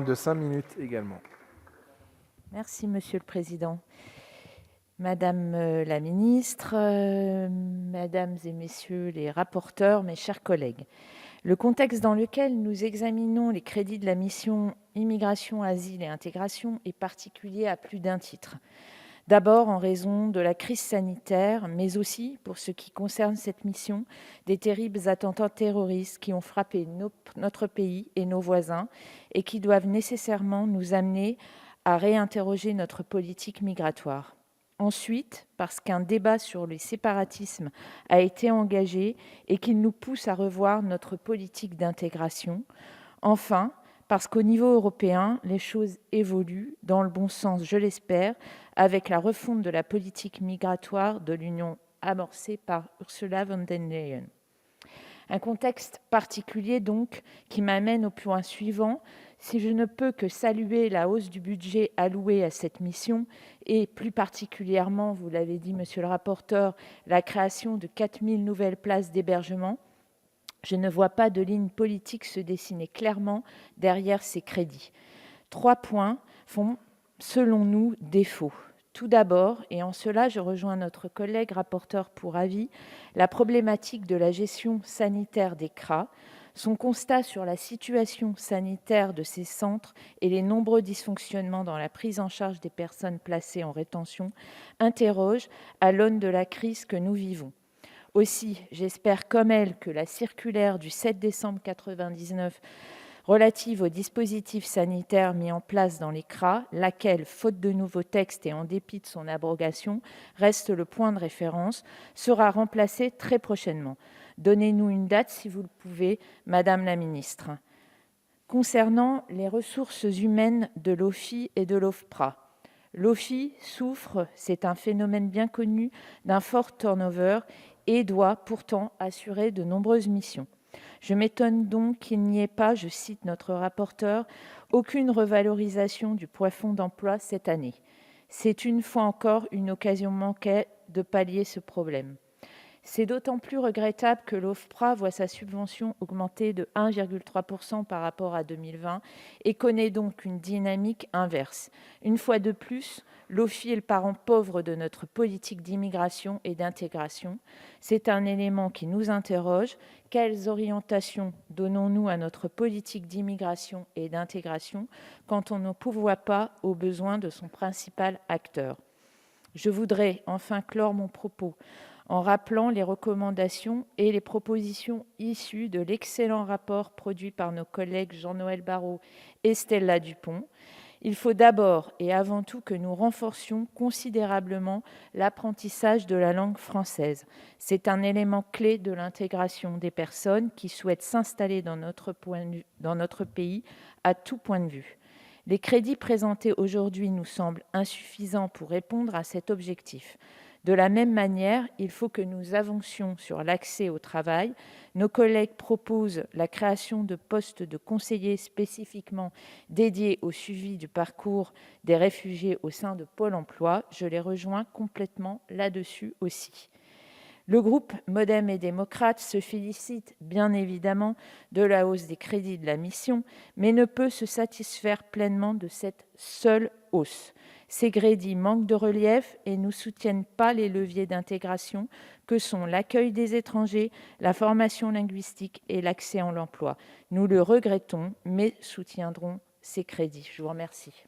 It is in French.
de 5 minutes également. Merci Monsieur le Président. Madame la ministre, mesdames et messieurs les rapporteurs, mes chers collègues, le contexte dans lequel nous examinons les crédits de la mission Immigration, Asile et Intégration est particulier à plus d'un titre. D'abord en raison de la crise sanitaire, mais aussi, pour ce qui concerne cette mission, des terribles attentats terroristes qui ont frappé notre pays et nos voisins et qui doivent nécessairement nous amener à réinterroger notre politique migratoire. Ensuite, parce qu'un débat sur les séparatismes a été engagé et qu'il nous pousse à revoir notre politique d'intégration. Enfin, parce qu'au niveau européen, les choses évoluent dans le bon sens, je l'espère, avec la refonte de la politique migratoire de l'Union amorcée par Ursula von der Leyen. Un contexte particulier donc qui m'amène au point suivant. Si je ne peux que saluer la hausse du budget alloué à cette mission et plus particulièrement, vous l'avez dit monsieur le rapporteur, la création de 4 000 nouvelles places d'hébergement, je ne vois pas de ligne politique se dessiner clairement derrière ces crédits. 3 points font, selon nous, défaut. Tout d'abord, et en cela je rejoins notre collègue rapporteur pour avis, la problématique de la gestion sanitaire des CRA, son constat sur la situation sanitaire de ces centres et les nombreux dysfonctionnements dans la prise en charge des personnes placées en rétention interrogent à l'aune de la crise que nous vivons. Aussi, j'espère comme elle que la circulaire du 7 décembre 1999 relative aux dispositifs sanitaires mis en place dans les CRA, laquelle, faute de nouveaux textes et en dépit de son abrogation, reste le point de référence, sera remplacée très prochainement. Donnez-nous une date, si vous le pouvez, Madame la Ministre. Concernant les ressources humaines de l'OFII et de l'OFPRA, l'OFII souffre, c'est un phénomène bien connu, d'un fort turnover et doit pourtant assurer de nombreuses missions. Je m'étonne donc qu'il n'y ait pas, je cite notre rapporteur, « aucune revalorisation du plafond d'emploi cette année ». C'est une fois encore une occasion manquée de pallier ce problème. C'est d'autant plus regrettable que l'OFPRA voit sa subvention augmenter de 1,3 % par rapport à 2020 et connaît donc une dynamique inverse. Une fois de plus, l'OFII est le parent pauvre de notre politique d'immigration et d'intégration. C'est un élément qui nous interroge. Quelles orientations donnons-nous à notre politique d'immigration et d'intégration quand on ne pourvoit pas aux besoins de son principal acteur ? Je voudrais enfin clore mon propos en rappelant les recommandations et les propositions issues de l'excellent rapport produit par nos collègues Jean-Noël Barrot et Stella Dupont. Il faut d'abord et avant tout que nous renforcions considérablement l'apprentissage de la langue française. C'est un élément clé de l'intégration des personnes qui souhaitent s'installer dans notre pays à tout point de vue. Les crédits présentés aujourd'hui nous semblent insuffisants pour répondre à cet objectif. De la même manière, il faut que nous avancions sur l'accès au travail. Nos collègues proposent la création de postes de conseillers spécifiquement dédiés au suivi du parcours des réfugiés au sein de Pôle emploi. Je les rejoins complètement là-dessus aussi. Le groupe Modem et démocrate se félicite bien évidemment de la hausse des crédits de la mission, mais ne peut se satisfaire pleinement de cette seule hausse. Ces crédits manquent de relief et ne soutiennent pas les leviers d'intégration que sont l'accueil des étrangers, la formation linguistique et l'accès à l'emploi. Nous le regrettons, mais soutiendrons ces crédits. Je vous remercie.